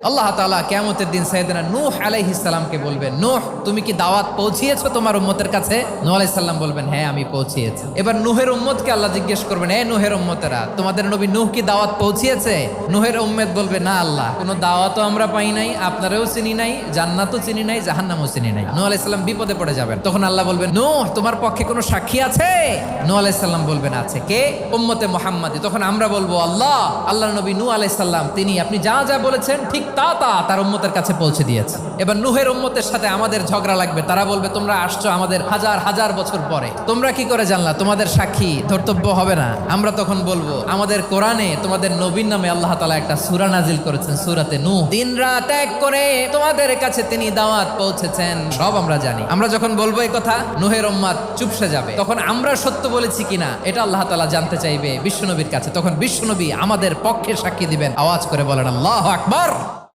আল্লাহ তাআলা কিয়ামতের দিন সাইয়েদনা নূহ আলাইহিস সালামকে বলবেন, নূহ তুমি কি দাওয়াত পৌঁছিয়েছো তোমার উম্মতের কাছে? নূহ আলাইহিস সালাম বলবেন, হ্যাঁ আমি পৌঁছিয়েছি। এবার নূহের উম্মতকে আল্লাহ জিজ্ঞেস করবেন, হে নূহের উম্মতেরা, তোমাদের নবী নূহ কি দাওয়াত পৌঁছিয়েছে? নূহের উম্মত বলবে, না আল্লাহ, কোনো দাওয়াতও আমরা পাই নাই, আপনারাও চিনি নাই, জান্নাতও চিনি নাই, জাহান্নামও চিনি নাই। নূহ আলাইহিস সালাম বিপদে পড়ে যাবেন। তখন আল্লাহ বলবেন, নূহ তোমার পক্ষে কোনো সাক্ষী আছে? নূহ আলাইহিস সালাম বলবেন, আছে। কে? উম্মতে মুহাম্মাদি। তখন আমরা বলবো, আল্লাহ, আল্লাহর নবী নূহ আলাইহিস সালাম তিনি আপনি যা যা বলেছেন ঠিক তা তার উম্মতের কাছে পৌঁছে দিয়েছে। এবার নূহের উম্মতের সাথে আমাদের ঝগড়া লাগবে। তারা বলবে, তোমরা আসছো আমাদের হাজার হাজার বছর পরে, তোমরা কি করে জানলা? তোমাদের সাক্ষী ধর্তব্য হবে না? আমরা তখন বলবো, আমাদের কোরআনে তোমাদের নবীর নামে আল্লাহ তাআলা একটা সূরা নাজিল করেছেন, সূরাতে নূহ। দিন রাত এক করে তোমাদের কাছে তিনি দাওয়াত পৌঁছেছেন, সব আমরা জানি। আমরা যখন বলবো এই কথা, নূহের উম্মত চুপসে যাবে। তখন আমরা সত্য বলেছি কিনা এটা আল্লাহ তাআলা জানতে চাইবে বিশ্বনবীর কাছে। তখন বিশ্বনবী আমাদের পক্ষে সাক্ষী দিবেন। আওয়াজ করে বলেন আল্লাহু আকবার।